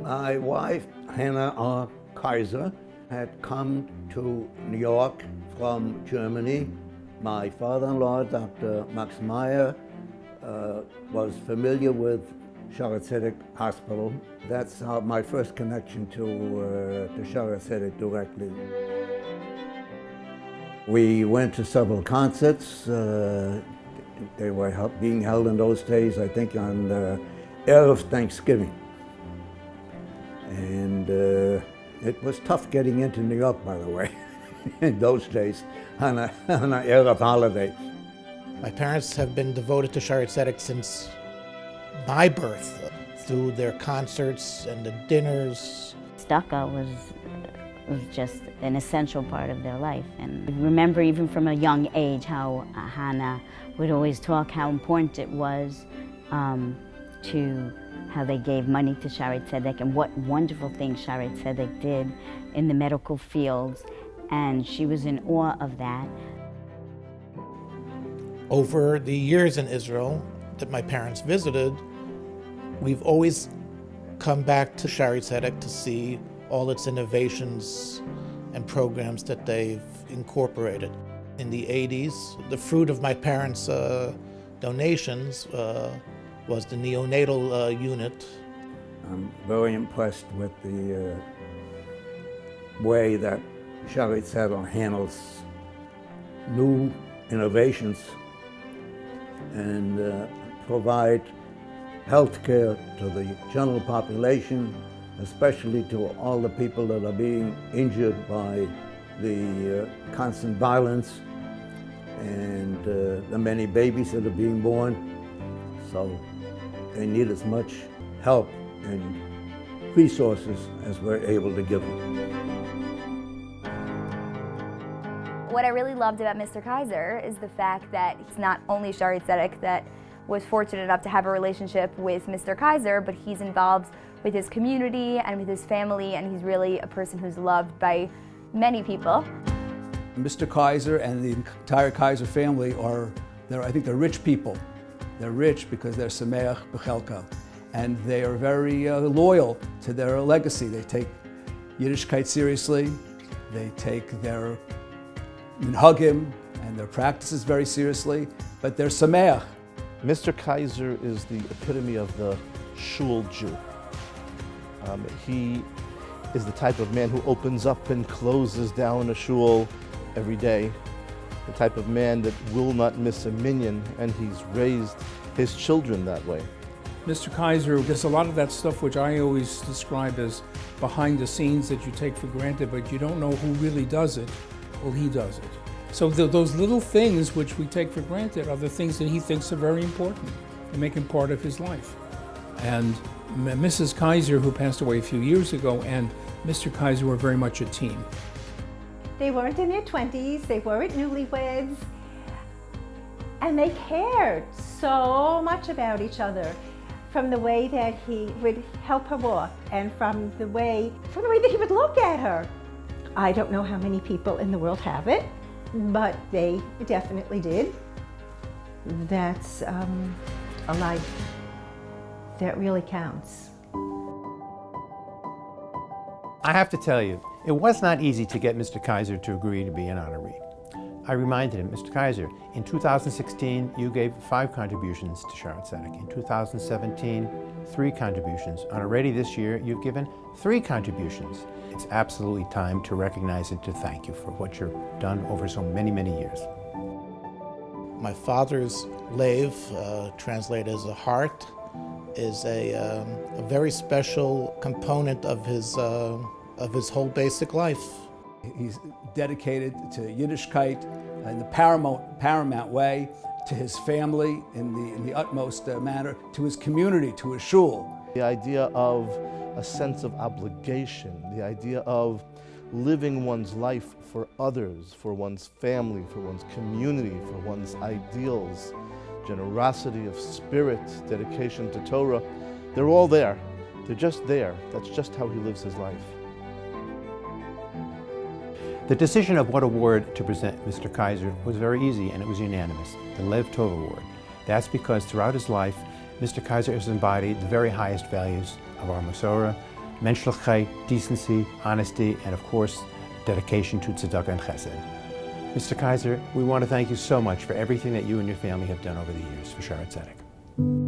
My wife, Hannah Kaiser, had come to New York from Germany. My father-in-law, Dr. Max Meyer, was familiar with Shaare Zedek Hospital. That's how my first connection to Shaare Zedek directly. We went to several concerts. They were being held in those days, I think, on Erev Thanksgiving. And it was tough getting into New York, by the way, in those days, on a Erev holiday. My parents have been devoted to Shaare Zedek since my birth, through their concerts and the dinners. Stucco was just an essential part of their life. And I remember even from a young age how Hannah would always talk how important it was to how they gave money to Shaare Zedek and what wonderful things Shaare Zedek did in the medical fields. And she was in awe of that. Over the years in Israel that my parents visited, we've always come back to Shaare Zedek to see all its innovations and programs that they've incorporated. In the 80s, the fruit of my parents' donations was the Neonatal Unit. I'm very impressed with the way that Shaare Zedek handles new innovations and provide health care to the general population, especially to all the people that are being injured by the constant violence and the many babies that are being born. So they need as much help and resources as we're able to give them. What I really loved about Mr. Kaiser is the fact that it's not only Shaare Zedek that was fortunate enough to have a relationship with Mr. Kaiser, but he's involved with his community and with his family, and he's really a person who's loved by many people. Mr. Kaiser and the entire Kaiser family I think they're rich people. They're rich because they're sameach b'chelka, and they are very loyal to their legacy. They take Yiddishkeit seriously. They take their minhagim and their practices very seriously, but they're sameach. Mr. Kaiser is the epitome of the shul Jew. He is the type of man who opens up and closes down a shul every day, the type of man that will not miss a minyan, and he's raised his children that way. Mr. Kaiser does a lot of that stuff which I always describe as behind the scenes that you take for granted, but you don't know who really does it. Well, he does it. So those little things which we take for granted are the things that he thinks are very important and make him part of his life. And Mrs. Kaiser, who passed away a few years ago, and Mr. Kaiser were very much a team. They weren't in their 20s, they weren't newlyweds, and they cared so much about each other, from the way that he would help her walk and from the way that he would look at her. I don't know how many people in the world have it, but they definitely did. That's a life that really counts. I have to tell you, it was not easy to get Mr. Kaiser to agree to be an honoree. I reminded him, Mr. Kaiser, in 2016 you gave 5 contributions to Shaare Zedek. In 2017, 3 contributions. Already this year you've given 3 contributions. It's absolutely time to recognize and to thank you for what you've done over so many, many years. My father's Lev, translated as a heart, is a very special component of his whole basic life. He's dedicated to Yiddishkeit in the paramount way, to his family in the utmost manner, to his community, to his shul. The idea of a sense of obligation, the idea of living one's life for others, for one's family, for one's community, for one's ideals, generosity of spirit, dedication to Torah, they're all there. They're just there. That's just how he lives his life. The decision of what award to present Mr. Kaiser was very easy, and it was unanimous, the Lev Tov Award. That's because throughout his life, Mr. Kaiser has embodied the very highest values of our Masorah, menschlichkeit, decency, honesty, and of course, dedication to tzedakah and chesed. Mr. Kaiser, we want to thank you so much for everything that you and your family have done over the years for Shaare Zedek.